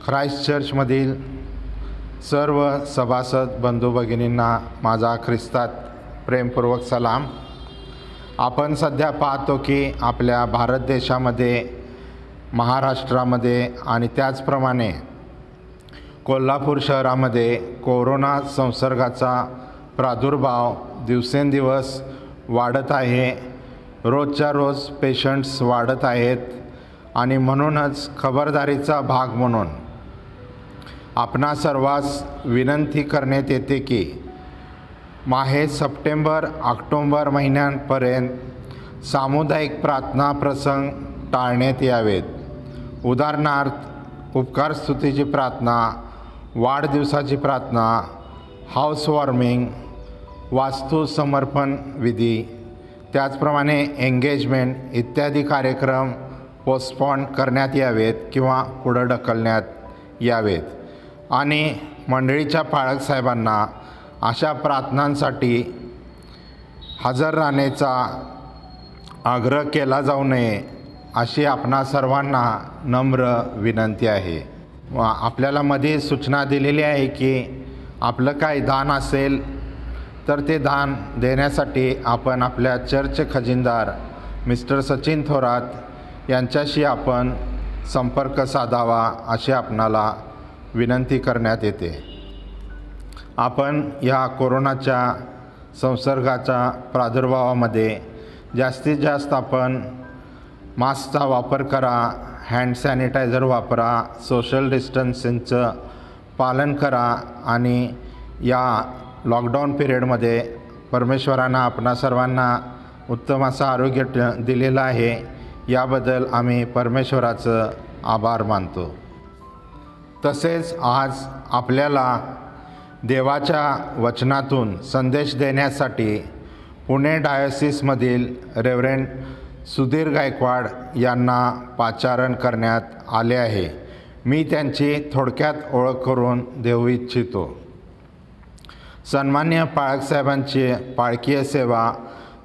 Christ चर्चमधील सर्व सभासद बंधू भगिनींना माझा ख्रिस्तात प्रेमपूर्वक सलाम। आपण सध्या पाहतो की आपल्या भारत देशामध्ये, महाराष्ट्रामध्ये आणि त्याचप्रमाणे कोल्हापूर शहरामध्ये कोरोना संसर्गाचा प्रादुर्भाव दिवसेंदिवस वाढत आहे। रोजच्या रोज पेशंट्स वाढत आहेत आणि म्हणूनच खबरदारीचा भाग म्हणून आपणा सर्वांस विनंती करण्यात येते की माहे सप्टेंबर ऑक्टोबर महिन्यांपर्यंत सामुदायिक प्रार्थना प्रसंग टाळण्यात यावेत। उदाहरणार्थ उपकार स्तुतीची प्रार्थना, वाढदिवसाची प्रार्थना, हाऊस वॉर्मिंग, वास्तू समर्पण विधी, त्याचप्रमाणे एंगेजमेंट इत्यादी कार्यक्रम पोस्टपोन करण्यात यावेत किंवा पुढे ढकलण्यात यावेत आणि मंडळीच्या पाळक साहेबांना अशा प्रार्थनांसाठी हजर राहण्याचा आग्रह केला जाऊ नये अशी आपणा सर्वांना नम्र विनंती आहे। आपल्याला मध्ये सूचना दिलेली आहे की आपलं काय दान असेल तर ते दान देण्यासाठी आपण आपल्या चर्च खजिनदार मिस्टर सचिन थोरात यांच्याशी आपण संपर्क साधावा अशी आपणाला विनंती करण्यात येते। आपण या कोरोनाच्या संसर्गाच्या प्रादुर्भावामध्ये जास्तीत जास्त आपण मास्कचा वापर करा, हँड सॅनिटायझर वापरा, सोशल डिस्टन्सिंगचं पालन करा आणि या लॉकडाऊन पिरियडमध्ये परमेश्वरानं आपणा सर्वांना उत्तम असं आरोग्य दिलेलं आहे, याबद्दल आम्ही परमेश्वराचं आभार मानतो। तसेच आज आपल्याला देवाच्या वचनातून संदेश देण्यासाठी पुणे डायोसिसमधील रेव्हरंड सुधीर गायकवाड यांना पाचारण करण्यात आले आहे। मी त्यांची थोडक्यात ओळख करून देऊ इच्छितो। सन्मान्य पाळक साहेबांची पाळकीय सेवा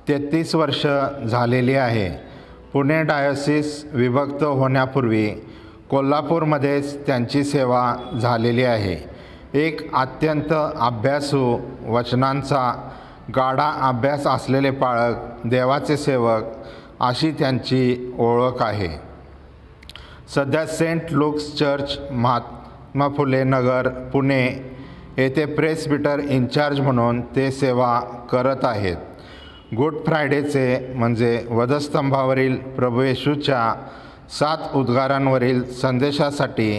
33 वर्ष झालेली आहे। पुणे डायोसिस विभक्त होण्यापूर्वी कोल्हापूरमध्येच त्यांची सेवा झालेली आहे। एक अत्यंत अभ्यासू, वचनांचा गाढा अभ्यास असलेले पाळक, देवाचे सेवक अशी त्यांची ओळख आहे। सध्या Saint looks church, Mahatma Phule Nagar, Pune येथे प्रेसबिटर इन्चार्ज म्हणून ते सेवा करत आहेत। गुड फ्रायडेचे म्हणजे वधस्तंभावरील प्रभू येशूच्या 7 उद्गारांवरील संदेशासाठी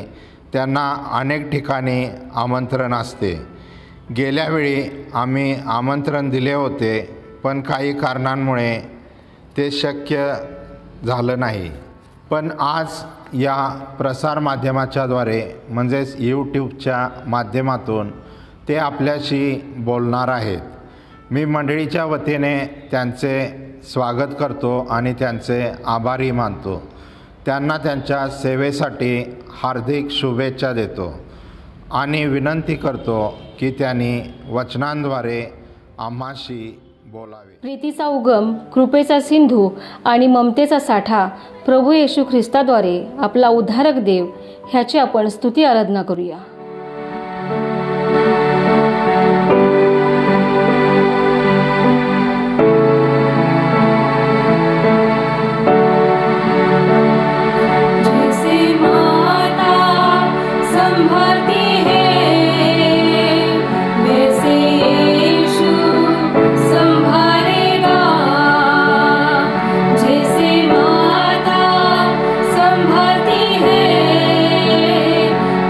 त्यांना अनेक ठिकाणी आमंत्रण असते। गेल्या वेळी आम्ही आमंत्रण दिले होते, पण काही कारणांमुळे ते शक्य झालं नाही। पण आज या प्रसारमाध्यमाच्याद्वारे म्हणजेच यूट्यूबच्या माध्यमातून ते आपल्याशी बोलणार आहेत। मी मंडळीच्या वतीने त्यांचे स्वागत करतो आणि त्यांचे आभारी मानतो। त्यांना त्यांच्या सेवेसाठी हार्दिक शुभेच्छा देतो आणि विनंती करतो की त्यांनी वचनांद्वारे आम्हाशी बोलावे। प्रीतीचा उगम, कृपेचा सिंधू आणि ममतेचा साठा प्रभू येशू ख्रिस्ताद्वारे आपला उद्धारक देव ह्याची आपण स्तुती आराधना करूया।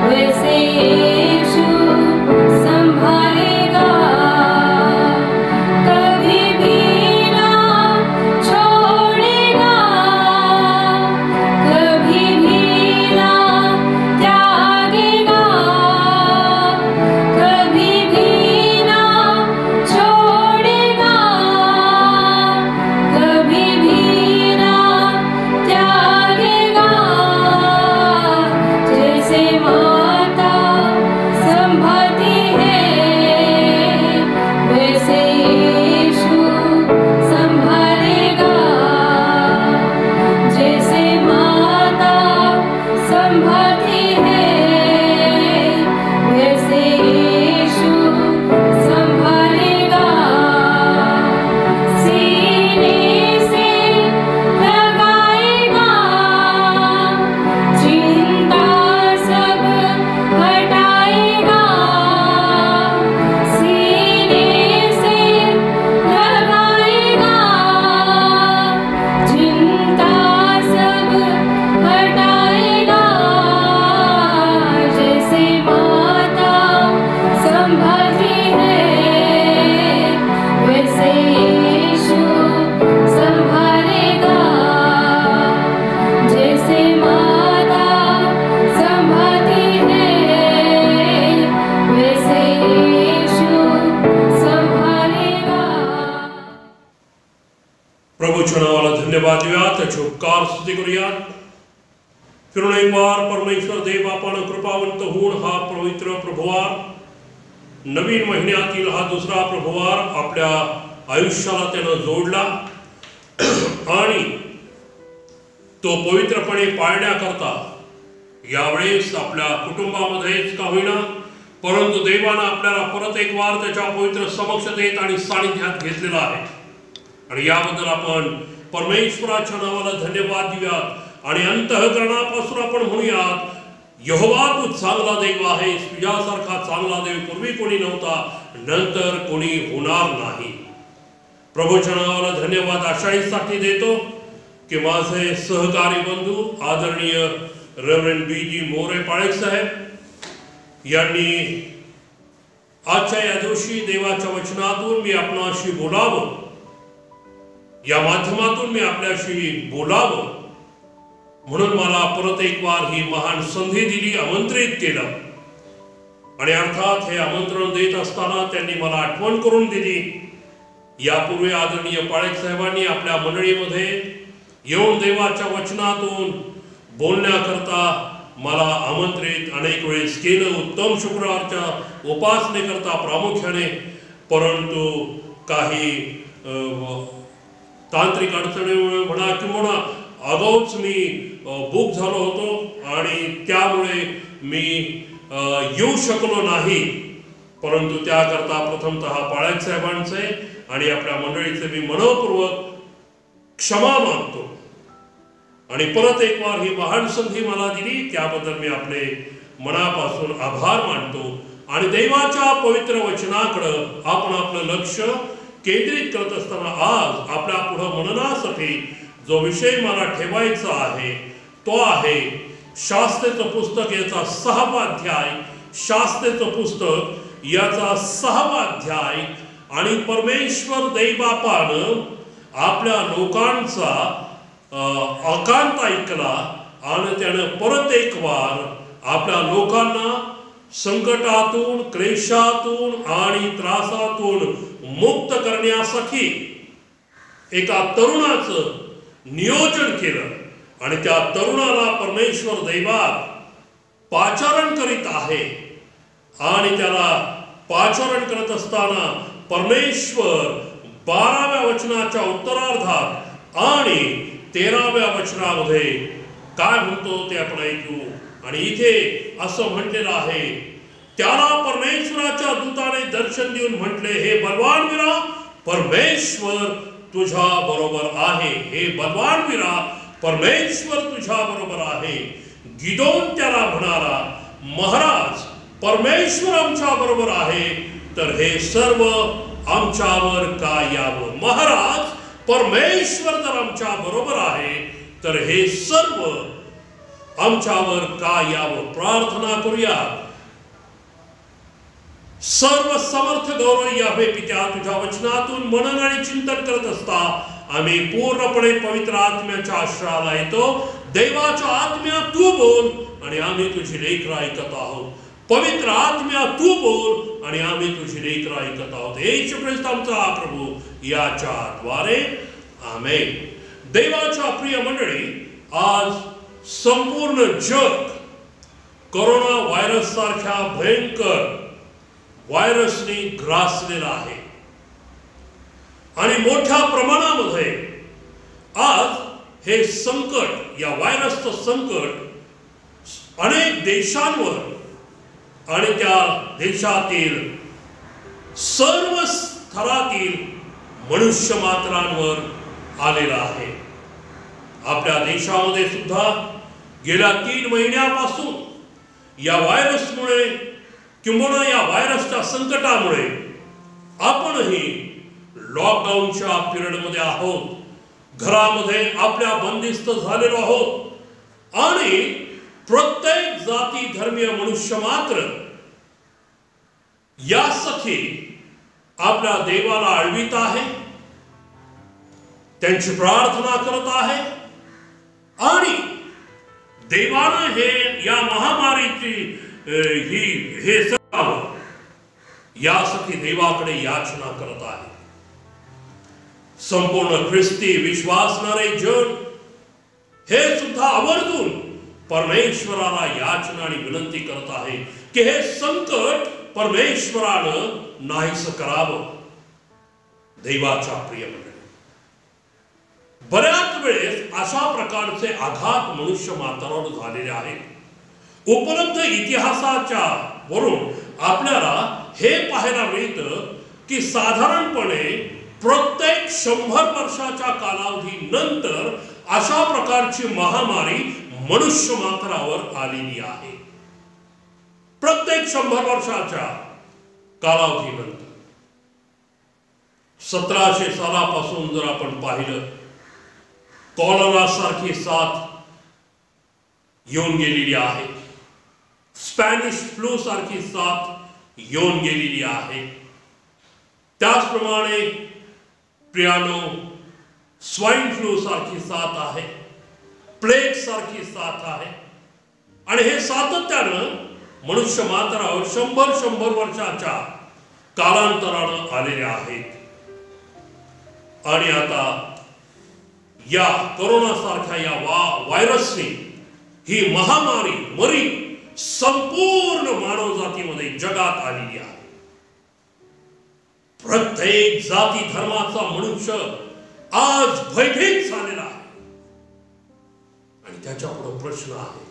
वैसे नावाला धन्यवाद देऊयात, त्याची उपकार स्तुती करूयात. फिरून एक बार परमेश्वर देव आपण कृपावंत होऊन हा पवित्र प्रभुवार, नवीन महिन्यातील हा दुसरा प्रभुवार आपल्या आयुष्याला त्यानं जोडला आणि तो पवित्रपणे पाळण्याकरता यावेळेस आपल्या कुटुंबामध्येच का होईना परंतु देवानं आपल्याला परत एक वार त्याच्या पवित्र समक्षतेत आणि सानिध्यात घेतलेला आहे. आणि याबद्दल आपण परमेश्वराच्या नावाला धन्यवाद देऊयात आणि अंतःकरणापासून आपण म्हणूयात, यहोवा तू चांगला देव आहेस, तुझ्यासारखा चांगला देव पूर्वी कोणी नव्हता, नंतर कोणी होणार नाही. प्रभूच्या नावाला धन्यवाद अशाहीसाठी देतो की माझे सहकारी बंधू आदरणीय रेव्हरंड बी.जी. मोरे पाळेक साहेब यांनी आजच्या या दिवशी देवाच्या वचनातून मी आपणाशी बोलावं, या माध्यमातून मी आपल्याशी बोलावं म्हणून मला परत एक वार ही महान संधी दिली, आमंत्रित केलं. आणि अर्थात हे आमंत्रण देत असताना त्यांनी मला आठवण करून दिली, यापूर्वी आदरणीय पाळेक साहेबांनी आपल्या मंडळीमध्ये येऊन देवाच्या वचनातून बोलण्याकरता मला आमंत्रित अनेक वेळेस केलं, उत्तम शुक्रवारच्या उपासनेकरता प्रामुख्याने. परंतु काही तांत्रिक अडचणीमुळे म्हणा किंवा आगाऊच मी बुक झालो होतो आणि त्यामुळे मी येऊ शकलो नाही. परंतु त्याकरता प्रथमतः पाळेक साहेबांचे आणि आपल्या मंडळीचे मी मनपूर्वक क्षमा मागतो. आणि परत एक वार ही महान संधी मला दिली त्याबद्दल मी आपले मनापासून आभार मानतो. आणि देवाच्या पवित्र वचनाकडं आपण आपलं लक्ष केंद्रित करत असताना आज आपल्या पुढं मननासाठी जो विषय मला ठेवायचा आहे तो आहे शास्त्रेचं पुस्तक याचा 6वा अध्याय, शास्त्रेचं पुस्तक याचा 6वा अध्याय. आणि परमेश्वर दैवबापानं आपल्या लोकांचा आकांत ऐकला आणि त्यानं परत एक वार आपल्या लोकांना संकटातून, क्लेशातून आणि त्रासातून मुक्त करण्यासाठी एका तरुणाचं नियोजन केलं. आणि त्या तरुणाला परमेश्वर दैवात पाचारण करीत आहे. आणि त्याला पाचारण करत असताना परमेश्वर 12व्या वचनाच्या उत्तरार्धात आणि 13व्या वचनामध्ये काय म्हणतो ते आपण ऐकू. आणि इथे असं म्हटलेलं आहे, त्याला परमेश्वराच्या दूताने दर्शन देऊन म्हटले, हे बलवान वीरा, परमेश्वर तुझ्या बरोबर आहे. हे बलवान वीरा, परमेश्वर तुझ्या बरोबर आहे. गिदोन त्याला म्हणाला, महाराज परमेश्वर आमच्या बरोबर आहे तर हे सर्व आमच्यावर का यावं. महाराज परमेश्वर जर आमच्या बरोबर आहे तर हे सर्व आमच्यावर का यावं. प्रार्थना करूया. सर्व समर्थ गौरव यावे पित्या, तुझ्या वचनातून मनन आणि चिंतन करत असता आम्ही पूर्णपणे पवित्र आत्म्याच्या आश्रयाला येतो. देवाच्या आत्म्या तू बोल आणि आम्ही तुझी लेकरं ऐकत आहोत. पवित्र आत्म्या तू बोल आणि आम्ही तुझी लेकरं ऐकत आहोत. येशू ख्रिस्त आमचा प्रभू याच्या द्वारे आमेन. देवाच्या प्रिय मंडळी, आज संपूर्ण जग कोरोना व्हायरस सारख्या भयंकर व्हायरसने ग्रासलेला आहे. आणि मोठ्या प्रमाणामध्ये आज हे संकट, या व्हायरसचं संकट अनेक देशांवर आणि त्या देशातील सर्व स्तरातील मनुष्य मात्रांवर आलेला आहे. आपल्या देशामध्ये सुद्धा गेल्या 3 महिन्यापासून या व्हायरसमुळे किंवा या व्हायरसच्या संकटामुळे आपणही लॉकडाऊनच्या पिरियडमध्ये आहोत. घरामध्ये आपल्या बंदिस्त झालेलो आहोत आणि प्रत्येक जाती धर्मीय मनुष्य मात्र यासाठी आपल्या देवाला आळवीत आहे, त्यांची प्रार्थना करत आहे आणि देवानं हे या महामारीची हे सरावं यासाठी देवाकडे याचना करत आहे. संपूर्ण ख्रिस्ती विश्वासणारे जग हे सुद्धा आवर्जून परमेश्वराला याचना आणि विनंती करत आहे की हे संकट परमेश्वरानं नाहीस करावं. देवाच्या प्रिय मंडळी, बऱ्याच वेळेस अशा प्रकारचे आघात मनुष्य मात्रावर झालेले आहेत. उपलब्ध इतिहासाच्या वरून आपल्याला हे पाहायला मिळतं की साधारणपणे प्रत्येक 100 वर्षाच्या कालावधीनंतर अशा प्रकारची महामारी मनुष्य मात्रावर आलेली आहे. प्रत्येक 100 वर्षाच्या कालावधीनंतर 1700 सालापासून जर आपण पाहिलं, कॉलरा सारखी साथ येऊन गेलेली आहे. स्पॅनिश फ्लू सारखी साथ येऊन गेलेली आहे. त्याचप्रमाणे प्रियानो स्वाईन फ्लू सारखी साथ आहे, प्लेग सारखी साथ आहे. आणि हे सातत्यानं मनुष्य मात्रावर 100 वर्षाच्या कालांतरानं आलेले आहेत. आणि आता या कोरोना सारख्या या व्हायरसने ही महामारी मरी संपूर्ण मानवजातीमध्ये जगात आलेली आहे. प्रत्येक जाती धर्माचा मनुष्य आज भयभीत झालेला आहे. आणि त्याच्या पुढे प्रश्न आहे,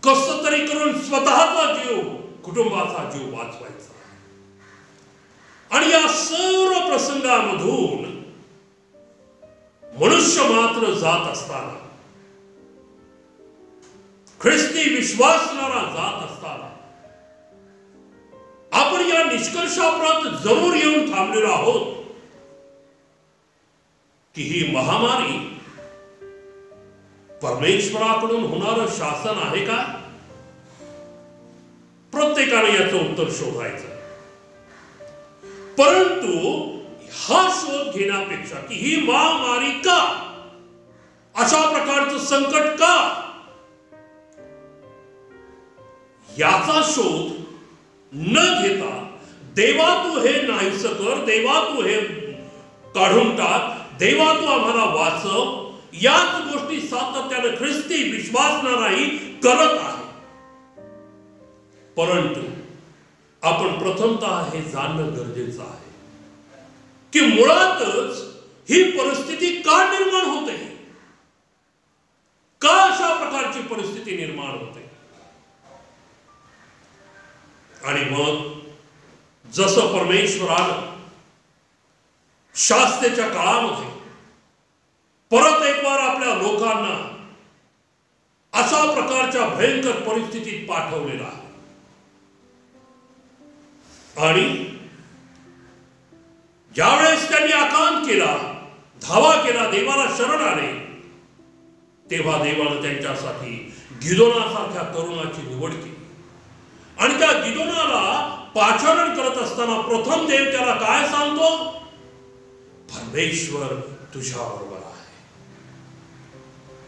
कसं तरी करून स्वतःचा जीव, कुटुंबाचा जीव वाचवायचा. आणि या सर्व प्रसंगामधून मनुष्य मात्र जात असताना, ख्रिस्ती विश्वासणारा जात असताना आपण या निष्कर्षाप्रत जरूर येऊन थांबलेलो आहोत की ही महामारी परमेश्वराकडून होणारं शासन आहे का? प्रत्येकाने याचं उत्तर शोधायचं. परंतु हा शोध घेण्यापेक्षा की ही महामारी का, अशा प्रकारचं संकट का, याचा शोध न घेता देवा तू हे नाहीस कर, देवा तू हे काढून टाक, देवा तू आम्हाला वाचव, याच गोष्टी सातत्याने ख्रिस्ती विश्वासणाराही करत आहे. परंतु आपण प्रथमतः हे जाणणं गरजेचं आहे की मुळातच ही परिस्थिती का निर्माण होते, का अशा प्रकारची परिस्थिती निर्माण होते. आणि मग जसं परमेश्वरानं शास्त्रेच्या काळामध्ये परत एक बार आपल्या लोकांना अशा प्रकारच्या भयंकर परिस्थितीत पाठवलेला आहे. आणि ज्यावेळेस त्यांनी आकांत केला, धावा केला, देवाला शरण आले, तेव्हा देवानं त्यांच्यासाठी गिदोनासारख्या तरुणाची निवड केली. आणि त्या गिदोनाला पाचारण करत असताना प्रथम देव त्याला काय सांगतो? परमेश्वर तुझ्या बरोबर आहे,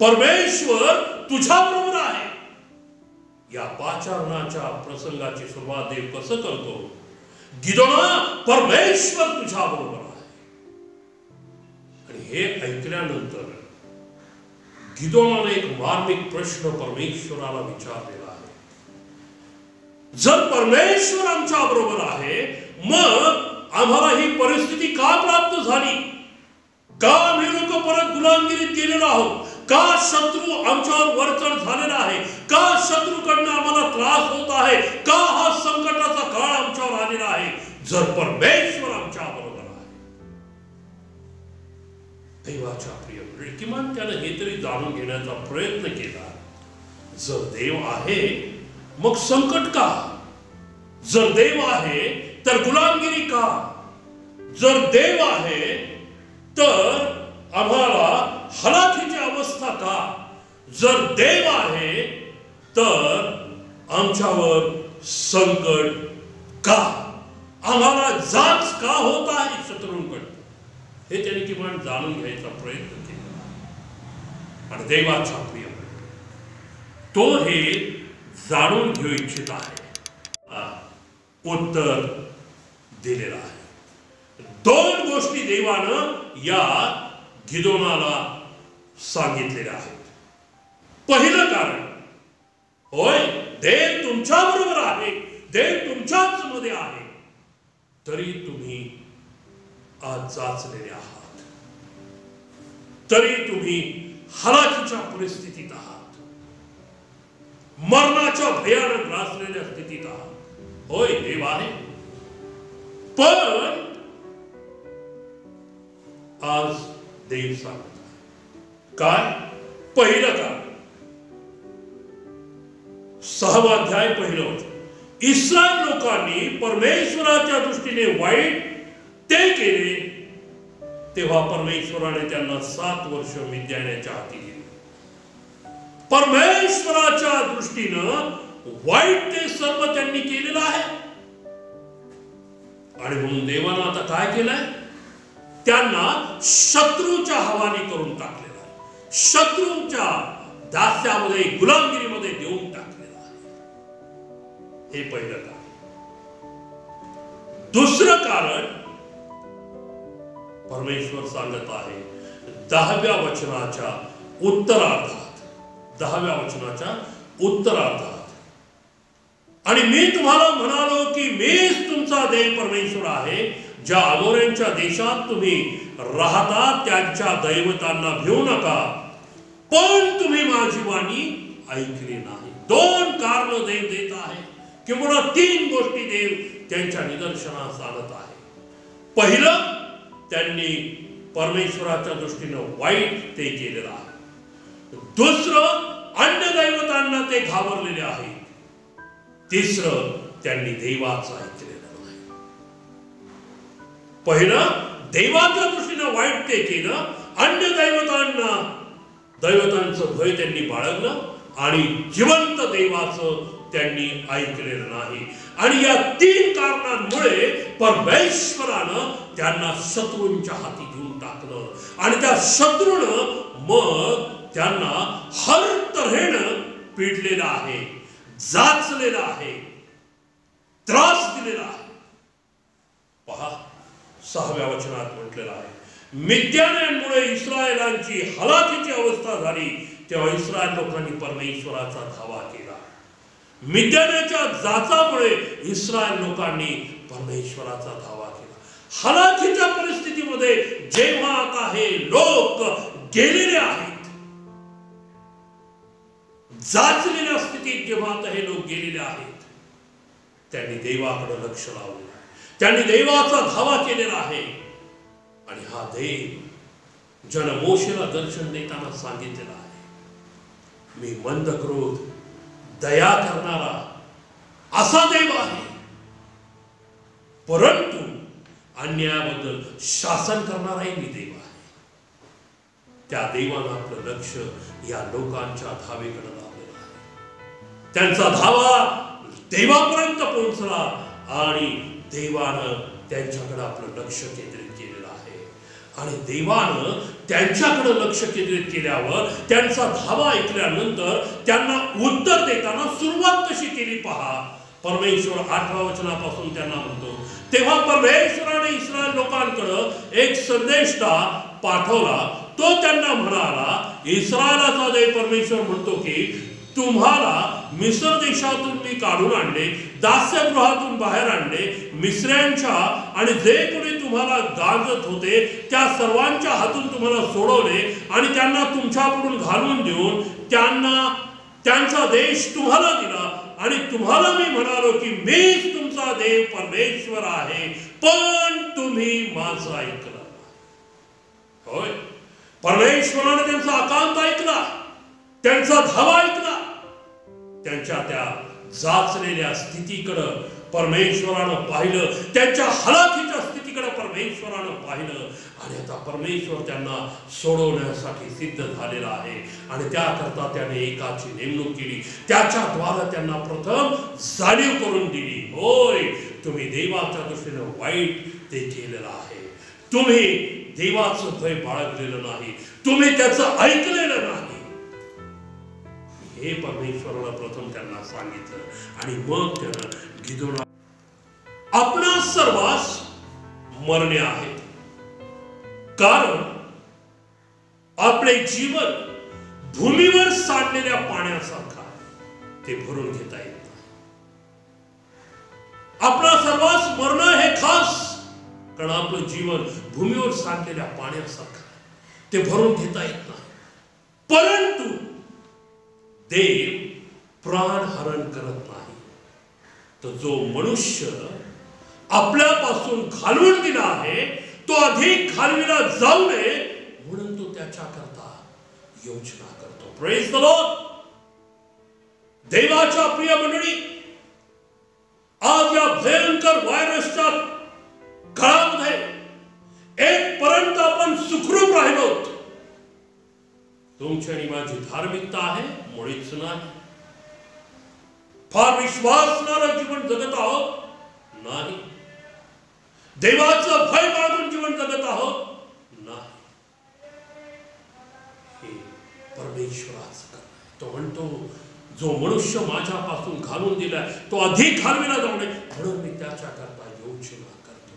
परमेश्वर तुझ्या बरोबर आहे. या पाचारणाच्या प्रसंगाची सुरुवात देव कसं करतो? गिदोना, परमेश्वर तुझ्या बरोबर आहे. आणि हे ऐकल्यानंतर गिदोनाने एक मार्मिक प्रश्न परमेश्वराला विचारलेला आहे. जर परमेश्वर आमच्या बरोबर आहे, मग आम्हाला ही परिस्थिती का प्राप्त झाली? का आम्ही लोक परत गुलामगिरीत गेलेलो आहोत? का शत्रू आमच्यावर वरचढ झालेला आहे? का शत्रूकडनं आम्हाला त्रास होत आहे? का हा संकटाचा काळ आमच्यावर आलेला आहे? जर परमेश्वर आमच्या बरोबर आहे, देवाच्या प्रिय मंडळी, किमान त्यानं हे तरी जाणून घेण्याचा प्रयत्न केला. जर देव आहे मग संकट का? जर देव आहे तर गुलामगिरी का? जर देव आहे तर आम्हाला हलाखीची अवस्था का? जर देव आहे तर आमच्यावर संकट का? आम्हाला जाच का होत आहे शत्रूंकडे? हे त्यांनी किमान जाणून घ्यायचा प्रयत्न केला. आणि देवाच्या प्रिय तो हे जाणून घेऊ इच्छित आहे. उत्तर दिलेलं आहे. दोन गोष्टी देवानं या गिदोनाला सांगितलेले आहे. पहिलं कारण, होय देव तुमच्या बरोबर आहे, देव तुमच्याच मध्ये आहे, तरी तुम्ही आज जाचलेले आहात, तरी तुम्ही हलाखीच्या परिस्थितीत आहात, मरणाच्या भयानक ग्रासलेल्या स्थितीत आहात. होय देव आहे, पण आज देव सांगत आहे काय? पहिलं कारण, 6वा अध्याय पहिलं वचन, इस्रायल लोकांनी परमेश्वराच्या दृष्टीने वाईट ते केले, तेव्हा परमेश्वराने त्यांना 7 वर्ष मिद्यानाच्या हाती दिली. परमेश्वराच्या दृष्टीनं वाईट ते सर्व त्यांनी केलेलं आहे. आणि म्हणून देवानं आता काय केलंय? त्यांना शत्रूच्या हवाली करून टाकलेलं आहे, शत्रूच्या दास्यामध्ये, गुलामगिरीमध्ये देऊन टाकलेलं आहे. हे पहिलं कारण. दुसरं कारण परमेश्वर सांगत आहे 10व्या वचनाच्या उत्तरार्धात, 10व्या वचनाच्या उत्तरार्धात, आणि मी तुम्हाला म्हणालो की मीच तुमचा देव परमेश्वर आहे, ज्या अमोऱ्यांच्या देशात तुम्ही राहता त्यांच्या दैवतांना भिवू नका, पण तुम्ही माझी वाणी ऐकली नाही. 2 कारण देव देत आहे, किंवा 3 गोष्टी देव त्यांच्या निदर्शनास आणत आहे. पहिलं, त्यांनी परमेश्वराच्या दृष्टीनं वाईट ते केलेलं आहे. दुसरं, अन्य दैवतांना ते घाबरलेले आहेत. तिसरं, त्यांनी देवाचं ऐकलेलं नाही. पहिलं, देवाच्या दृष्टीनं वाईट ते केलं, अन्य दैवतांचं भय त्यांनी बाळगलं, आणि जिवंत देवाचं त्यांनी ऐकलेलं नाही. आणि या 3 कारणांमुळे परमेश्वरानं त्यांना शत्रूंच्या हाती घेऊन टाकलं, आणि त्या शत्रूनं मग त्यांना हर तऱ्हेनं पिडलेलं आहे, जाचलेलं आहे, त्रास दिलेला आहे. पहा, 6व्या वचनात म्हटलेलं आहे, मिद्यान्यांमुळे इस्रायलांची हलाखीची अवस्था झाली, तेव्हा इस्रायल लोकांनी परमेश्वराचा धावा केला. मिद्यानाच्या जाचामुळे इस्रायल लोकांनी परमेश्वराचा धावा केला. हलाखीच्या परिस्थितीमध्ये जेव्हा आता हे लोक गेलेले आहेत, जाचलेल्या स्थितीत जेव्हा आता हे लोक गेलेले आहेत, त्यांनी देवाकडे लक्ष लावलं, त्यांनी देवाचा धावा केलेला आहे. आणि हा देव ज्यानं मोशेला दर्शन देताना सांगितलेलं आहे, मी मंद क्रोध, दया करणारा असा देव आहे, परंतु अन्यायाबद्दल शासन करणाराही मी देव आहे. त्या देवानं आपलं लक्ष या लोकांच्या धावेकडे लावलेलं आहे. त्यांचा धावा देवापर्यंत पोहोचला, आणि देवानं त्यांच्याकडे आपलं लक्ष केंद्रित केलेलं आहे. आणि देवानं त्यांच्याकडे लक्ष केंद्रित केल्यावर, त्यांचा धावा ऐकल्यानंतर त्यांना उत्तर देताना सुरुवात कशी केली पहा. परमेश्वर 8व्या वचनापासून त्यांना म्हणतो, तेव्हा परमेश्वराने इस्रायल लोकांकडे एक संदेष्टा पाठवला. तो त्यांना म्हणाला, इस्रायलाचा देव परमेश्वर म्हणतो की तुम्हाला मिस्र देशातून मी काढून आणले, दास्यगृहातून बाहेर आणले, मिस्र्यांच्या आणि जे कोणी तुम्हाला गाजत होते त्या सर्वांच्या हातून तुम्हाला सोडवले, आणि त्यांना तुमच्याकडून घालून देऊन त्यांचा देश तुम्हाला दिला. आणि तुम्हाला मी म्हणालो की मीच तुमचा देव परमेश्वर आहे, पण तुम्ही माझं ऐकलं. होय, परमेश्वराने त्यांचा आकांत ऐकला, त्यांचा धावा ऐकला. त्यांच्या त्या जाचलेल्या स्थितीकडं परमेश्वरानं पाहिलं, त्यांच्या हलाखीच्या स्थितीकडे परमेश्वरानं पाहिलं, आणि आता परमेश्वर त्यांना सोडवण्यासाठी सिद्ध झालेला आहे. आणि त्याकरता त्याने एकाची नेमणूक केली, त्याच्याद्वारे त्यांना प्रथम जाणीव करून दिली, होय तुम्ही देवाच्या दृष्टीने वाईट ते केलेलं आहे, तुम्ही देवाचं भय बाळगलेलं नाही, तुम्ही त्याचं ऐकलेलं नाही. हे परमेश्वराला प्रथम त्यांना सांगितलं. आणि मग त्यानं गिदोना आपणा सर्वांस मरणे आहे, कारण आपले जीवन भूमीवर सांडलेल्या पाण्यासारखा ते भरून घेता येत नाही. आपला सर्वांस मरण हे खास, कारण आपलं जीवन भूमीवर सांडलेल्या पाण्यासारखं ते भरून घेता येत नाही. परंतु देव प्राण हरण करत नाही. तर जो मनुष्य आपल्यापासून घालवून दिला आहे तो अधिक घालविला जाऊ नये म्हणून तो त्याच्याकरता योजना करतो. Praise the Lord. देवाच्या प्रिय मंडळी, आज या भयंकर व्हायरसच्या काळामध्ये एक पर्यंत आपण सुखरूप राहिलो. तुमची आणि माझी धार्मिकता आहे मुळीच नाही. फार विश्वासणारं जीवन जगत आहोत नाही. देवाचं भय बाळगून जीवन जगत आहोत नाही. हे परमेश्वराचं कर्म. तो म्हणतो जो मनुष्य माझ्यापासून घालून दिलाय तो अधिक घालविला जाऊ नये म्हणून मी त्याच्याकरता योजना करतो.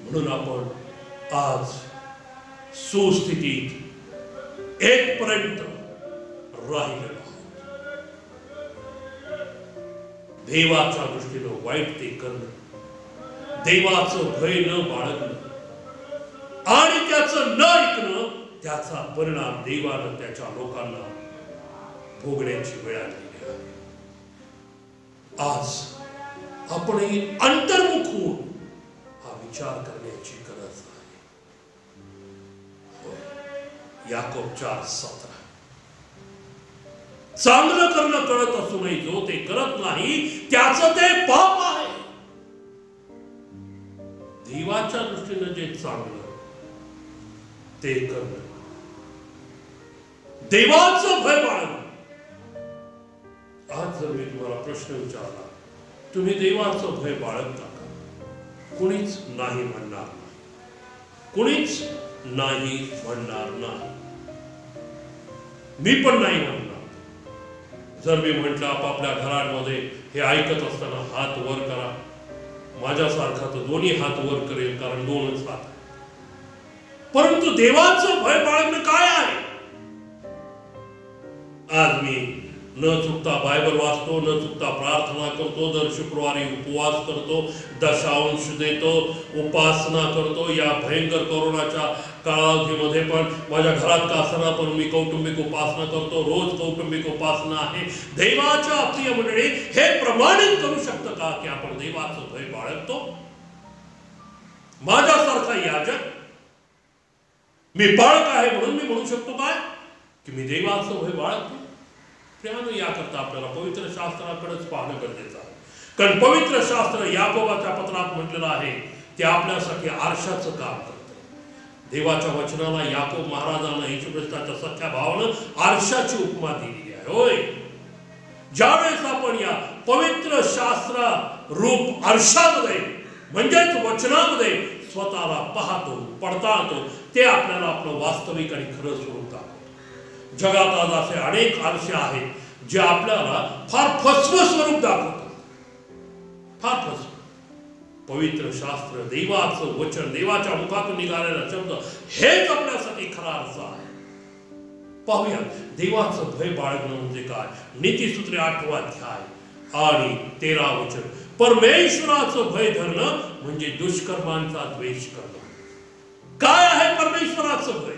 म्हणून आपण आज सुस्थितीत एक पर्यंत राहिलेलो आहोत. देवाच्या दृष्टीनं वाईट ते करणं, देवाचं भय न बाळगणं आणि त्याचं न ऐकणं, त्याचा परिणाम देवानं त्याच्या लोकांना भोगण्याची वेळ आलेली आहे. आज आपणही अंतर्मुख होऊन हा विचार करण्याची गरज आहे. याकोब 4:17. चांगलं करणं कळत असूनही जो ते करत नाही त्याचं ते पाप आहे. देवाच्या दृष्टीनं जे चांगलं ते करणं, देवाचं भय बाळगणं. आज जर मी तुम्हाला प्रश्न विचारला, तुम्ही देवाचं भय बाळगता का? कुणीच नाही म्हणणार नाही. कुणीच नाही म्हणणार नाही. मी पण नाही म्हणणार. जर मी म्हटलं आपापल्या घरांमध्ये हे ऐकत असताना हात वर करा, माझ्यासारखा तर दोन्ही हात वर करेल, कारण दोनच हात. परंतु देवाचं भय बाळगणं काय आहे? आज मी न चुकता बायबल वाचतो, न चुकता प्रार्थना करतो, दर शुक्रवारी उपवास करतो, दशांश देतो, उपासना करतो. या भयंकर कोरोनाच्या कालावधीमध्ये पण माझ्या घरात का असताना पण मी कौटुंबिक उपासना करतो. रोज कौटुंबिक उपासना आहे. देवाच्या प्रिय मंडळी, हे प्रमाणित करू शकतं का की आपण देवाचं भय बाळगतो? माझ्यासारखा याजक, मी बाळक आहे म्हणून मी म्हणू शकतो काय की मी देवाचं भय बाळगतो? याकरता आपल्याला पवित्र शास्त्राकडेच पाहणं गरजेचं आहे. कारण पवित्र शास्त्र याकोबाच्या पत्रात म्हटलेलं आहे ते आपल्यासाठी आरशाचं काम करतं. देवाच्या वचनाला याकोब महाराजांना येशू ख्रिस्ताच्या सख्या भावानं आरशाची उपमा दिली आहे. होय, ज्यावेळेस आपण या पवित्र शास्त्र रूप आरशामध्ये म्हणजेच वचनामध्ये स्वतःला पाहतो, पडताळतो, ते आपल्याला आपलं वास्तविक आणि खरं स्वरूप दाखवतं. जगात आज असे अनेक आरसे आहेत जे आपल्याला फार फसवं स्वरूप दाखवतात. फार फसवं. पवित्र शास्त्र, देवाचं वचन, देवाच्या मुखातून निघालेला शब्द हेच आपल्यासाठी खरा अर्थ आहे. पाहूया देवाचं भय बाळगणं म्हणजे काय. नीतिसूत्रे 8वा अध्याय आणि 13 वचन. परमेश्वराचं भय धरणं म्हणजे दुष्कर्मांचा द्वेष करणं. काय आहे परमेश्वराचं भय?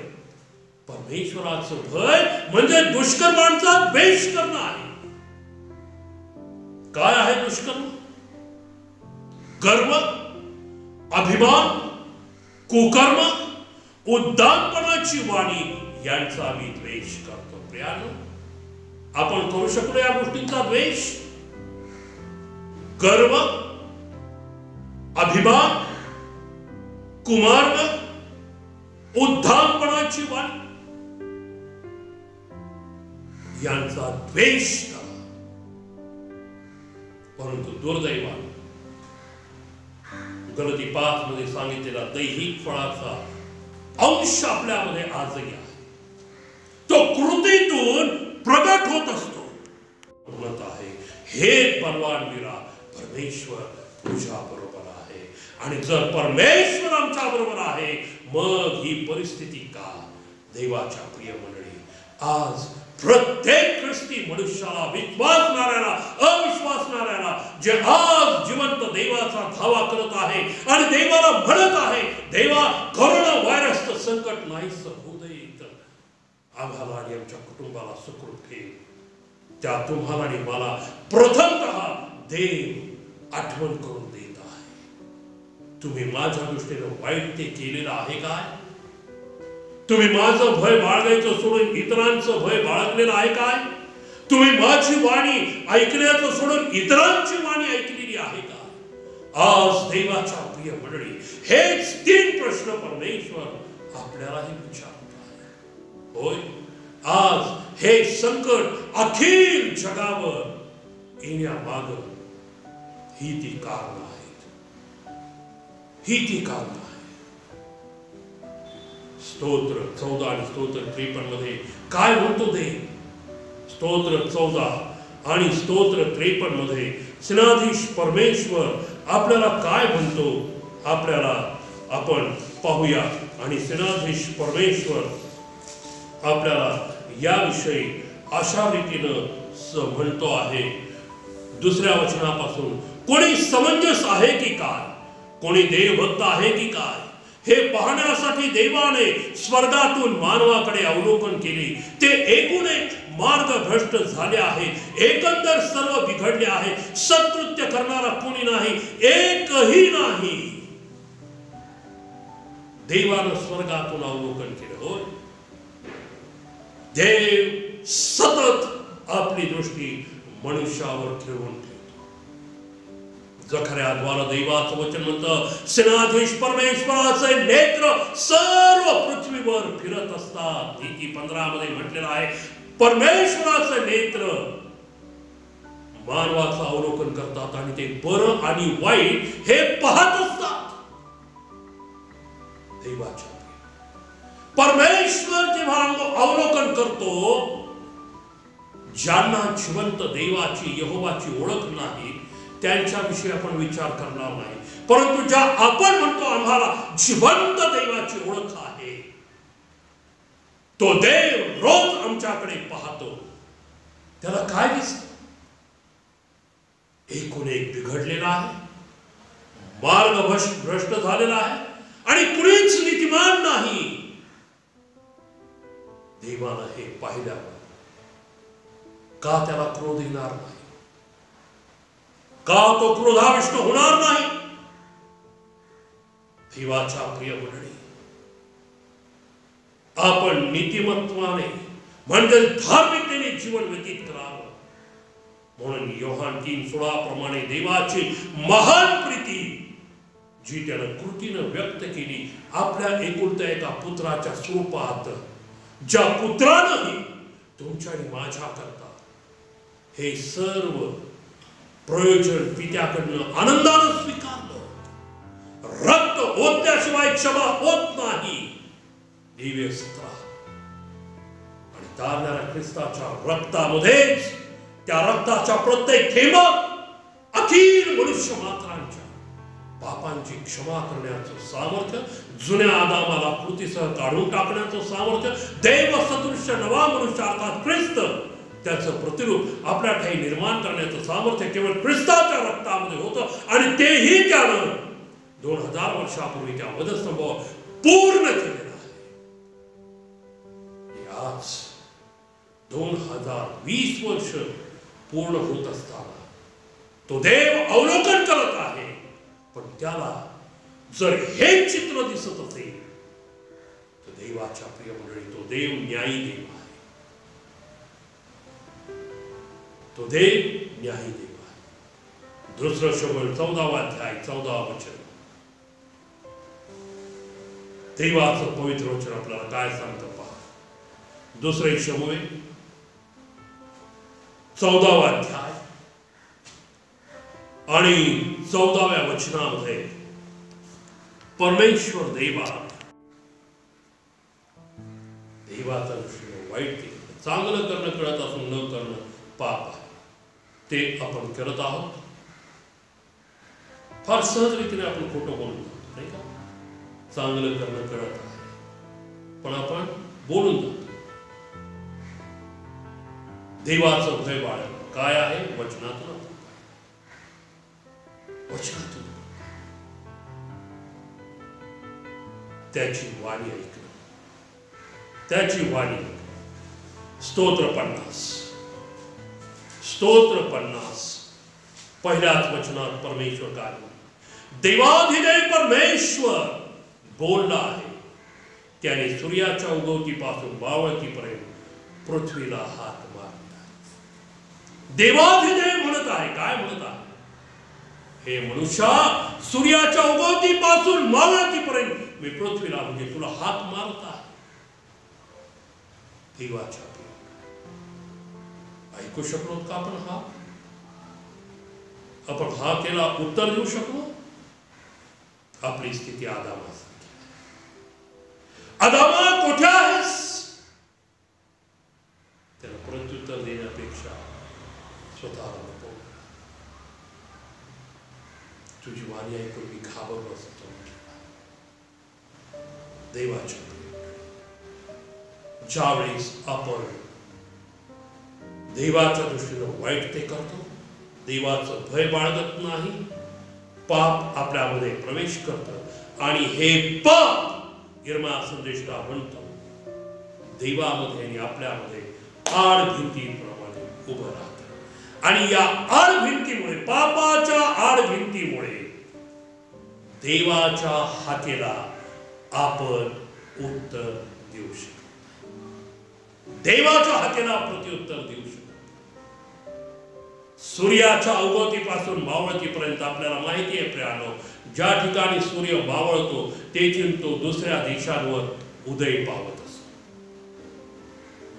परमेश्वराचं भय म्हणजे दुष्कर्मांचा द्वेष करणं आहे. काय आहे दुष्कर्म? गर्व, अभिमान, कुकर्म, उद्दामपणाची वाणी यांचा आम्ही द्वेष करतो. प्रियानो, आपण करू शकलो या गोष्टींचा द्वेष? गर्व, अभिमान, कुमार्ग, उद्दामपणाची वाणी यांचा द्वेष करा. परंतु दुर्दैवाने गलती 5 मध्ये सांगितलेला दैहिक फळाचा अंश आपल्यामध्ये आजही आहे. तो कृतीतून प्रगट होत असतो. म्हणत आहे, हे बलवानवीरा, परमेश्वर तुझ्या बरोबर आहे. आणि जर परमेश्वर आमच्या बरोबर आहे मग ही परिस्थिती का? देवाच्या प्रिय मंडळी, आज प्रत्येक ख्रिस्ती मनुष्याला, विश्वासणाऱ्याला, अविश्वासणाऱ्याला, जे आज जिवंत देवाचा धावा करत आहे आणि देवाला म्हणत आहे, देवा कोरोना व्हायरसचं संकट नाहीस होऊ दे, तर आम्हाला आणि आमच्या कुटुंबाला सुखरूप ठेव. त्या तुम्हाला आणि मला प्रथमतः देव आठवण करून देत आहे. तुम्ही माझ्या दृष्टीने वाईट ते केलेलं आहे काय? तुम्ही माझं भय बाळगायचं सोडून इतरांचं भय बाळगलेलं आहे काय? तुम्ही माझी वाणी ऐकण्याचं सोडून इतरांची वाणी ऐकलेली आहे का? आज देवाच्या प्रिय मंडळी, हेच 3 प्रश्न परमेश्वर आपल्यालाही विचारत आहे. होय, आज हे संकट अखिल जगावर येण्यामाग ही ती कारण आहेत. ही ती कारण आहे. स्तोत्र 14 आणि स्तोत्र 53 मध्ये काय म्हणतो देव? स्तोत्र 14 आणि स्तोत्र 53 मध्ये सेनाधीश परमेश्वर आपल्याला काय म्हणतो आपल्याला आपण पाहूया. आणि सेनाधीश परमेश्वर आपल्याला याविषयी अशा रीतीनं म्हणतो आहे. 2ऱ्या वचनापासून, कोणी समंजस आहे की काय? कोणी देवभक्त आहे की काय? हे पाहण्यासाठी देवाने स्वर्गातून मानवाकडे अवलोकन केले. ते एकूण एक मार्ग भ्रष्ट झाले आहेत. एकंदर सर्व बिघडले आहे. सत्कृत्य करणारा कोणी नाही, एकही नाही. देवानं स्वर्गातून अवलोकन केलं. होय, देव सतत आपली दृष्टी मनुष्यावर ठेवून ठेवतो. जखर्याद्वारा देवाचं वचन म्हणतं, सेनाधीश परमेश्वराचे नेत्र सर्व पृथ्वीवर फिरत असतात. नीती 15 मध्ये म्हटलेलं आहे, परमेश्वराचे नेत्र मानवाचं अवलोकन करतात आणि ते बरं आणि वाईट हे पाहत असतात. देवाच्या परमेश्वर जेव्हा अवलोकन करतो, ज्यांना जिवंत देवाची, यहोवाची ओळख नाही त्यांच्याविषयी आपण विचार करणार नाही. परंतु ज्या आपण म्हणतो आम्हाला जिवंत देवाची ओळख आहे, तो देव रोज आमच्याकडे पाहतो. त्याला काय दिसत? एकूण एक बिघडलेला आहे, मार्ग भ्रष्ट झालेला आहे आणि कुणीच नीतिमान नाही. देवानं हे पाहिल्यावर का त्याला क्रोध येणार नाही? का तो क्रोधाविष्ट होणार नाही? देवाच्या प्रिय मंडळी, आपण नीतिमत्वाने म्हणजे धार्मिकतेने जीवन व्यतीत करावं म्हणून योहान 3:16 प्रमाणे देवाची महान प्रीती जी त्यानं कृतीनं व्यक्त केली आपल्या एकुलत्या एका पुत्राच्या स्वरूपात, ज्या पुत्रानंही तुमच्या आणि माझ्या करता हे सर्व प्रयोजन पित्याकडनं आनंदानं स्वीकारलं. रक्त ओतल्याशिवाय क्षमा होत नाही. दिव्य सत्रा आणि तारणाऱ्या ख्रिस्ताच्या रक्तामध्येच, त्या रक्ताच्या प्रत्येक थेंबात अखिल मनुष्य मात्रांच्या पापांची क्षमा करण्याचं सामर्थ्य, जुन्या आदामाला कृतीसह काढून टाकण्याचं सामर्थ्य, देव सदृश्य नवा मनुष्य अर्थात ख्रिस्त त्याचं प्रतिरूप आपल्या ठाई निर्माण करण्याचं सामर्थ्य केवळ ख्रिस्ताच्या रक्तामध्ये होतं आणि तेही त्यानं 2000 वर्षापूर्वी त्या वधस्तंभावर पूर्ण केलेलं आहे. आज 2020 वर्ष पूर्ण होत असताना तो देव अवलोकन करत आहे. पण त्याला जर हे चित्र दिसत असेल तर देवाच्या प्रिय मंडळी, तो देव न्यायी देव आहे. तो देव न्यायी देव आहे. 2 शमूएल 14 अध्याय 14 वचन. देवाचं पवित्र वचन आपल्याला काय सांगतं पहा. 2 शमूएल 14 अध्याय आणि 14व्या वचनामध्ये परमेश्वर देवाचा दृष्टीने वाईट केलं. चांगलं करणं कळत असून न करणं पाप आहे. ते आपण करत आहोत. फार सहज रीतीने आपण खोटं बोलून जातो, नाही का? चांगलं करणं कळत आहे पण आपण बोलून जातो. देवाचं भय बाळगणं काय आहे? वचनातून. वचनातून त्याची वाणी ऐकणं, त्याची वाणी. स्तोत्र 50 पहिल्याच वचनात परमेश्वर काय म्हणतो? देवाधिदेव परमेश्वर बोलला आहे, त्याने सूर्याच्या उगवतीपासून मावळतीपर्यंत पृथ्वीला हात मारला. देवाधिदेव म्हणत आहे. काय म्हणत आहे? हे मनुष्या, सूर्याच्या उगवतीपासून मावळतीपर्यंत मी पृथ्वीला म्हणजे तुला हात मारत आहे. देवाच्या ऐकू शकलो का आपण? आपण हा केला, उत्तर देऊ शकलो? आपली स्थिती आदामासारखी. आदामा कुठे आहेस? त्याला प्रत्युत्तर देण्यापेक्षा स्वतःला नको. तुझी वाणी ऐकून मी घाबरलो असतो. देवाच्या ज्यावेळेस आपण देवाच्या दृष्टीनं वाईट ते करतो, देवाचं भय बाळगत नाही, पाप आपल्यामध्ये प्रवेश करतं आणि हे पाप यिर्मया संदेशकार म्हणतो देवामध्ये आणि आपल्यामध्ये आड भिंतीप्रमाणे उभं राहतं. आणि या आड भिंतीमुळे, पापाच्या आड भिंतीमुळे देवाच्या हाकेला आपण उत्तर देऊ शकतो. देवाच्या हाकेला प्रत्युत्तर देऊ शकतो. सूर्याच्या उगवतीपासून मावळतीपर्यंत आपल्याला माहिती आहे प्रियानो, ज्या ठिकाणी सूर्य मावळतो तेथून तो दुसऱ्या देशांवर उदय पावत असतो.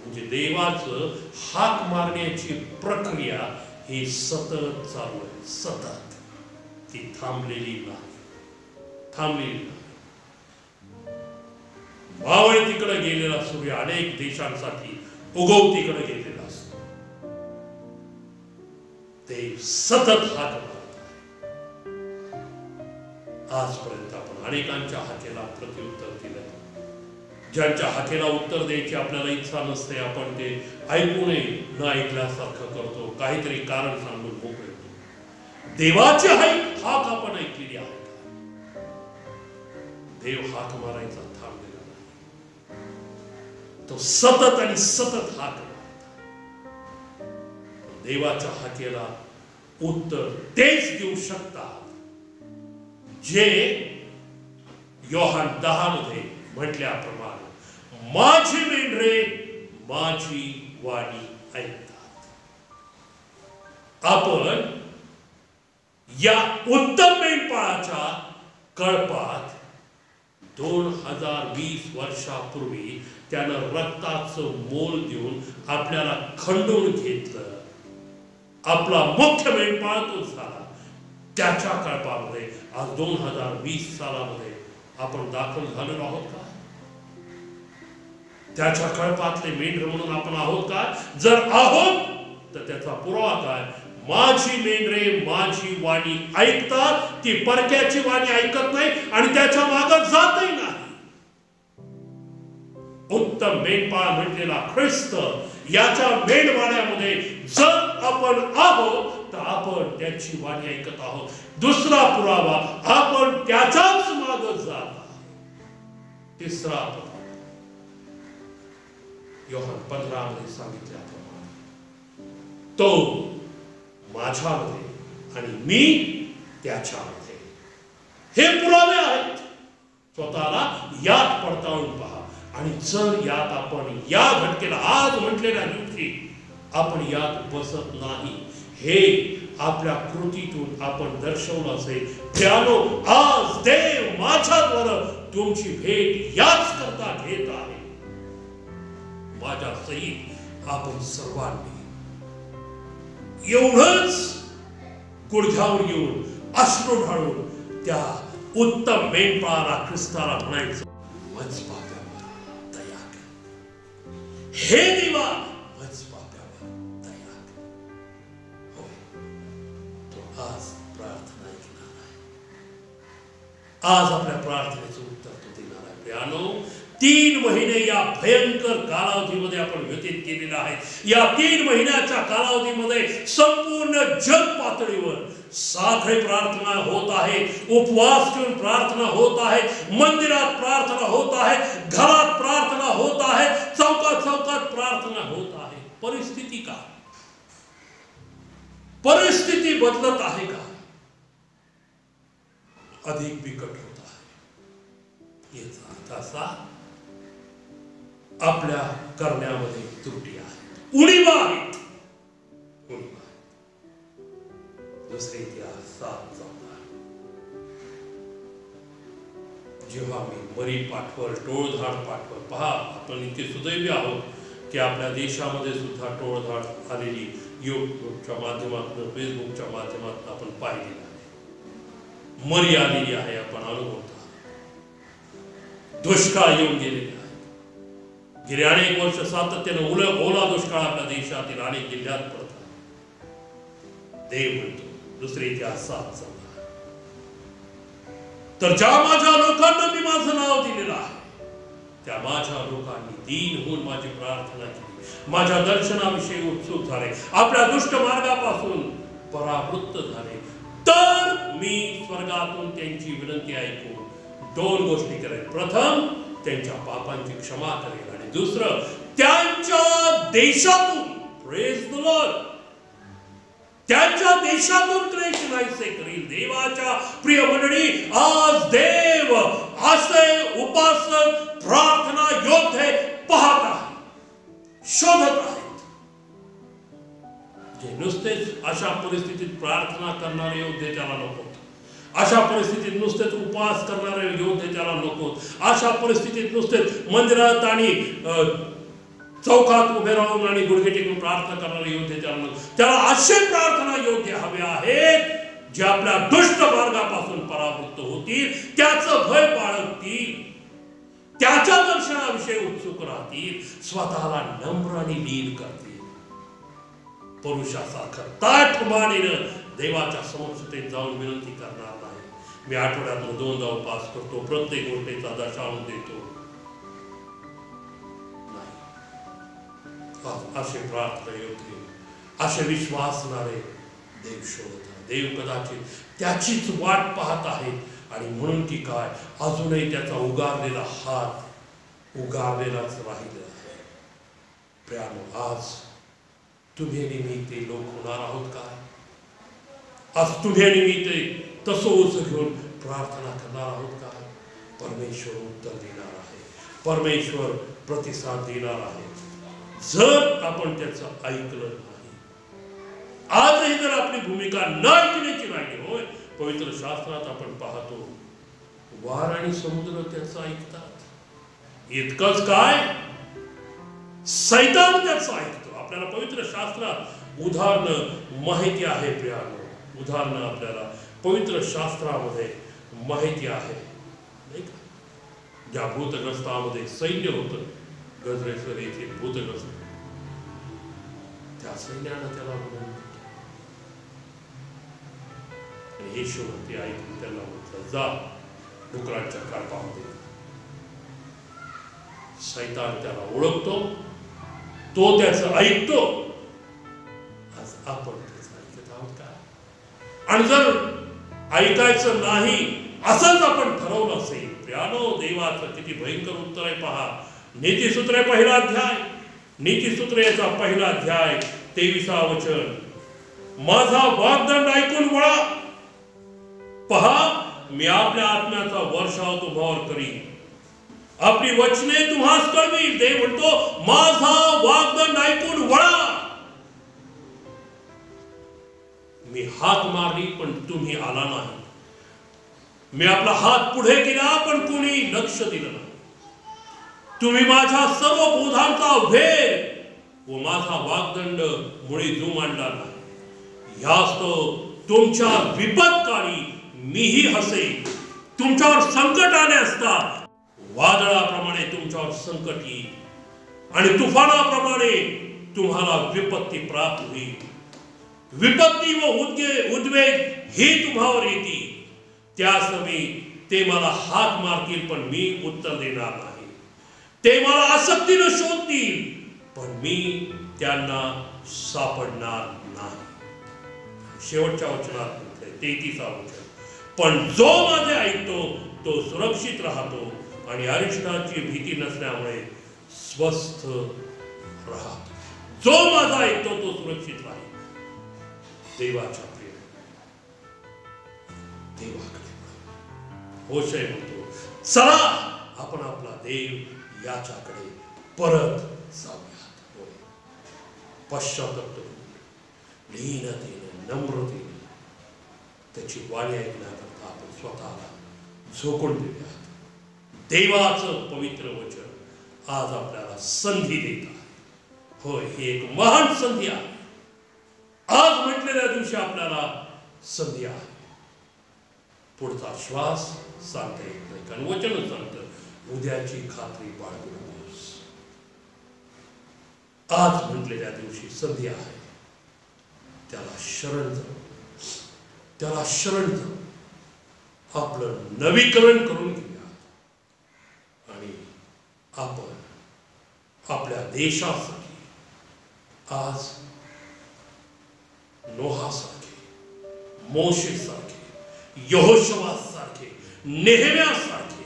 म्हणजे देवाचं हाक मारण्याची प्रक्रिया ही सतत चालू आहे. सतत ती थांबलेली नाही. मावळतीकडे गेलेला सूर्य अनेक देशांसाठी उगवतीकडे गेलेला असतो. ते सतत हाक मारत आहे. आजपर्यंत आपण अनेकांच्या हाकेला प्रत्युत्तर दिलं. ज्यांच्या हाकेला उत्तर द्यायची आपल्याला इच्छा नसते, आपण ते ऐकू नये न ऐकल्यासारखं करतो, काहीतरी कारण सांगून मोकळे होतो. देवाची हाक आपण ऐकलेली आहे का? देव हाक मारायचा थांबलेला नाही. तो सतत आणि सतत हाक मारतो. देवाच्या हाकेला उत्तर तेच देऊ शकतात जे योहान 10 मध्ये म्हटल्याप्रमाणे माझी मेंढरे माझी वाणी ऐकतात. आपण या उत्तम मेंढपाळाच्या कळपात 2020 वर्षापूर्वी त्यानं रक्ताचं मोल देऊन आपल्याला खंडून घेतलं. आपला मुख्य मेंढपाळ तो झाला. त्याच्या कळपामध्ये आज 2020 सालामध्ये आपण दाखल झालेलो आहोत का? त्याच्या कळपातले मेंढर म्हणून आपण आहोत का? जर आहोत तर त्याचा पुरावा काय? माझी मेंढरे माझी वाणी ऐकतात. ती परक्याची वाणी ऐकत नाही आणि त्याच्या मागे जातही नाही. उत्तम मेंढपाळ म्हटलेला ख्रिस्त याच्या मेंढपाळामध्ये जर आपण आहोत तर आपण त्याची वाणी ऐकत आहोत. दुसरा पुरावा, आपण त्याच्याच मागे जात आहोत. तिसरा पुरावा योहान 15 मध्ये सांगितल्याप्रमाणे तो माझ्यामध्ये आणि मी त्याच्यामध्ये. हे पुरावे आहेत. स्वतःला यात पडताळून पहा. आणि जर यात आपण या घटकेला आज म्हटलेल्या दिवशी आपण यात बसत नाही, हे आपल्या कृतीतून आपण दर्शवलं असेल. त्यानो आज देव माझ्याद्वारे तुमची भेट याच करता घेत आहे. माझ्या सहित आपण सर्वांनी एवढंच गुडघ्यावर येऊन अश्रू ढाळून त्या उत्तम मेंढपाळाला ख्रिस्ताला म्हणायचं, वच पाप्यावर दया कर. हे देवा, वच पाप्यावर दया कर. होय, तो आज प्रार्थना ऐकणार आहे. आज आपल्या प्रार्थनेचं उत्तर तो देणार आहे. प्रियानो, 3 महिने या भयंकर कालावधीमध्ये आपण व्यतीत केलेला आहे. या 3 महिन्याच्या कालावधीमध्ये संपूर्ण जग पातळीवर साखळी प्रार्थना होत आहे, उपवास ठेवून प्रार्थना होत आहे, मंदिरात प्रार्थना होत आहे, घरात प्रार्थना होत आहे, चौकात चौकात प्रार्थना होत आहे. परिस्थिती का? परिस्थिती बदलत आहे का? अधिक बिकट होत आहे. याचा अर्थ असा, आपल्या करण्यामध्ये त्रुटी आहे, उणीवा आहेत. दुसरे इतिहास 7:14. जेव्हा मी मरी पाठवर, टोळधाड पाठवर, पहा आपण इतके सुदैवी आहोत की आपल्या देशामध्ये सुद्धा टोळधाड आलेली युट्यूबच्या माध्यमातून, फेसबुकच्या माध्यमातून आपण पाहिलेली आहे. मरी आलेली आहे, आपण अनुभवतो. दुष्काळ येऊन गेलेले आहे. गेले अनेक वर्ष सातत्याने ओला दुष्काळ आपल्या देशातील अनेक जिल्ह्यात पडत आहे. देव म्हणतो, दुसरे इतिहास 7:14, तर ज्या माझ्या लोकांना मी माझं नाव दिलेलं आहे त्या माझ्या लोकांनी दीन होऊन माझी प्रार्थना केली, माझ्या दर्शनाविषयी उत्सुक झाले, आपल्या दुष्ट मार्गापासून परावृत्त झाले, तर मी स्वर्गातून त्यांची विनंती ऐकून 2 गोष्टी करेन. प्रथम, त्यांच्या पापांची क्षमा करेल, आणि दुसरं, त्यांच्या देशातून, प्रेज द लॉर्ड, त्यांच्या देशातून क्लेश नाहीसे करील. देवाच्या प्रिय मंडळी, आज देव असे उपासक, प्रार्थना योद्धे पाहत आहेत, शोधत आहेत, जे नुसतेच अशा परिस्थितीत प्रार्थना करणारे योद्धे त्याला नको, अशा परिस्थितीत नुसतेच उपवास करणारे योद्धे त्याला नको, अशा परिस्थितीत नुसतेच मंदिरात आणि चौकात उभे राहून आणि गुडघे टेकून प्रार्थना करणारे योद्धे त्याला नको. त्याला असे प्रार्थना योद्धे हवे आहेत जे आपल्या दुष्ट मार्गापासून परावृत्त होतील, त्याचं भय बाळगतील, त्याच्या दर्शनाविषयी उत्सुक राहतील, स्वतःला नम्र आणि लीन करतील, पुरुषासारखं ताठ मानेनं देवाच्या समक्षतेत जाऊन विनंती करणार नाही. मी आठवड्यातून 2दा उपवास करतो, प्रत्येक गोष्टीचा दशांश देतो, असे प्रार्थना योद्धे, असे विश्वासणारे देव शोधतात. देव कदाचित त्याचीच वाट पाहत आहेत, आणि म्हणून की काय, अजूनही त्याचा उगारलेला हात उगारलेलाच राहिला आहे. प्रियानो, आज तुम्ही निमित्त लोक होणार आहोत काय? आज तुम्ही निमित्त तसोच घेऊन प्रार्थना करणार आहोत काय? परमेश्वर उत्तर देणार आहे, परमेश्वर प्रतिसाद देणार आहे, जर आपण त्याचं ऐकलं नाही. आजही जर आपली भूमिका न ऐकण्याची राहिली, होय, पवित्र शास्त्रात आपण पाहतो, वार आणि समुद्र त्याचं ऐकतात. इतकंच काय, सैतान त्याचं ऐकतो. आपल्याला पवित्र शास्त्रात उदाहरणं माहिती आहे. प्रियानो, उदाहरणं आपल्याला पवित्र शास्त्रामध्ये माहिती आहे, नाही का? ज्या भूतग्रस्तामध्ये सैन्य होतं, गजरेश्वर येथे भूतग्रस्त, त्या सैन्यानं त्याला म्हणून येशू ते ऐकून त्याला म्हटलं, जा डुकरांच्या कळपामध्ये. सैतान त्याला ओळखतो, तो त्याचं ऐकतो. आज आपण त्याचं ऐकत आहोत का? आणि जर ऐकायचं नाही असंच आपण ठरवलं असेल, प्रियानो, देवाचं किती भयंकर उत्तर आहे पहा. नीतिसूत्रे 1 अध्याय, नीतिसूत्रे याचा 1 अध्याय 23 वचन, माझा वाग्दंड ऐकून वळा, पहा मी आपल्या आत्म्याचा वर्षाव तुम्हावर करीन, आपली वचने तुम्हास कळवील. देव म्हणतो, माझा वाग्दंड ऐकून वळा. मी हात मारली पण तुम्ही आला नाही, मी आपला हात पुढे केला पण कोणी लक्ष दिलं नाही. तुम्ही माझ्या सर्व बोधांचा भेद व माझा वाग्दंड मुळी जो मांडला नाही. ह्यास्तव तुमच्या विपत्काळी मीही हसेन, तुमच्यावर संकट आले असता वादळाप्रमाणे तुमच्यावर संकट येईल, आणि तुफानाप्रमाणे तुम्हाला विपत्ती प्राप्त होईल. विपत्ती व उद्वेग ही तुम्हावर येतील, त्यास मी ते मला हाक मारतील पण मी उत्तर देणार नाही. ते मला आसक्तीनं शोधतील पण मी त्यांना सापडणार नाही. शेवटच्या वचनात म्हटलंय 33 वचन, पण जो माझे ऐकतो तो सुरक्षित राहतो आणि अरिष्टाची भीती नसल्यामुळे स्वस्थ राहतो. जो माझा ऐकतो तो सुरक्षित राहील. देवाच्या प्रिय देवाकडे होशे म्हणतो, चला आपण आपला देव याच्याकडे परत जाऊयात. पश्चाताप लीनतेने नम्रतेने त्याची वाणी ऐकण्याकरता आपण स्वतःला झोकून देऊयात. देवाचं पवित्र वचन आज आपल्याला संधी देत आहे. होय, ही एक महान संधी आहे. आज म्हटलेल्या दिवशी आपल्याला संधी आहे. पुढचा श्वास सांगता येत नाही, कारण वचन सांगतं उद्याची खात्री बाळगू नकोस. आज म्हटलेल्या दिवशी संधी आहे. त्याला शरण जाऊ, त्याला शरण जाऊ, आपलं नवीकरण करून घेऊया आणि आपण आपल्या देशासाठी आज नोहासारखे, मोशेसारखे, यहोशुआसारखे, नेहम्यासारखे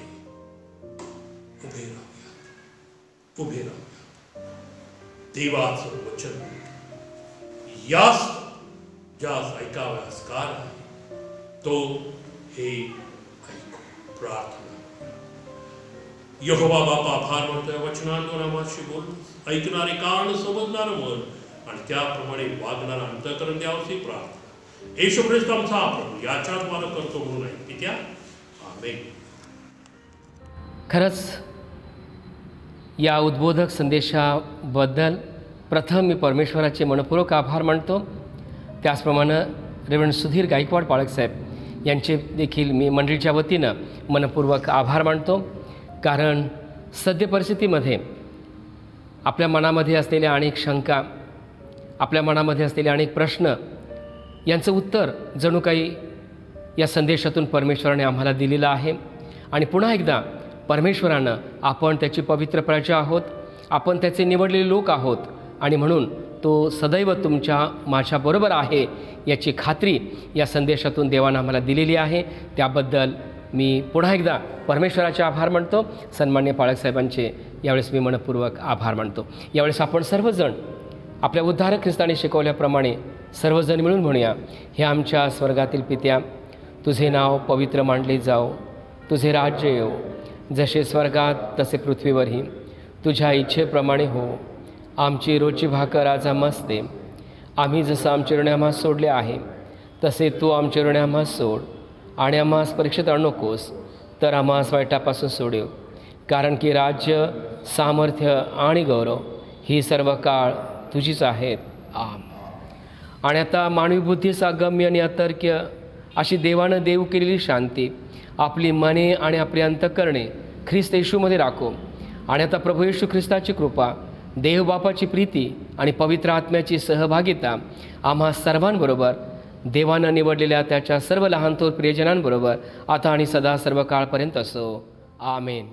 उभे राहूयात, उभे राहूयात. देवाचं वचन यास ज्यास ऐकाव्यास कार आहे तो हे ऐकू. प्रार्थना. यहोवा बापा, आभार मानतोय वचनांद्वारे आम्हाशी बोल, ऐकणारे कान, समजणारं मन आणि त्याप्रमाणे वागणारं अंतःकरण द्यावंशी प्रार्थना. येशू ख्रिस्त आमचा प्रभू याच्याद्वारे करतो म्हणून आहे पित्या. आमेन. खरंच या उद्बोधक संदेशाबद्दल प्रथम मी परमेश्वराचे मनपूर्वक आभार मानतो. त्याचप्रमाणे रेव्हरंड सुधीर गायकवाड पाळकसाहेब यांचे देखील मी मंडळीच्या वतीनं मनपूर्वक आभार मानतो. कारण सद्य परिस्थितीमध्ये आपल्या मनामध्ये असलेल्या अनेक शंका, आपल्या मनामध्ये असलेले अनेक प्रश्न यांचं उत्तर जणू काही या संदेशातून परमेश्वराने आम्हाला दिलेलं आहे. आणि पुन्हा एकदा परमेश्वरानं आपण त्याची पवित्र प्रजा आहोत, आपण त्याचे निवडलेले लोक आहोत आणि म्हणून तो सदैव तुमच्या माझ्याबरोबर आहे याची खात्री या संदेशातून देवानं आम्हाला दिलेली आहे. त्याबद्दल मी पुन्हा एकदा परमेश्वराचे आभार मानतो. सन्मान्य पाळकसाहेबांचे यावेळेस मी मनपूर्वक आभार मानतो. यावेळेस आपण सर्वजण आपल्या उद्धारक ख्रिस्ताने शिकवल्याप्रमाणे सर्वजण मिळून म्हणूया, हे आमच्या स्वर्गातील पित्या, तुझे नाव पवित्र मानले जाओ, तुझे राज्य येऊ, जसे स्वर्गात तसे पृथ्वीवरही, तुझ्या इच्छेप्रमाणे हो. आमची रोजची भाकर आज आम्हास दे. आम्ही जसं आमचे ऋण आम्हास सोडले आहे तसे तू आमचे ऋण आम्हास सोड. आणि आम्हास परीक्षेत आणू नकोस, तर आम्हास वाईटापासून सोडव. कारण की राज्य, सामर्थ्य आणि गौरव ही सर्व काळ तुझीच आहेत. आमेन. आणि आता मानवी बुद्धीचा गम्य आणि अतर्क्य अशी देवानं देव केलेली शांती आपली मने आणि आपली अंतःकरणे ख्रिस्त येशूमध्ये राखो. आणि आता प्रभू येशू ख्रिस्ताची कृपा, देव बापाची प्रीती आणि पवित्र आत्म्याची सहभागिता आम्हा सर्वांबरोबर, देवानं निवडलेल्या त्याच्या सर्व लहान थोर प्रियजनांबरोबर आता आणि सदा सर्व काळपर्यंत असो. आमेन.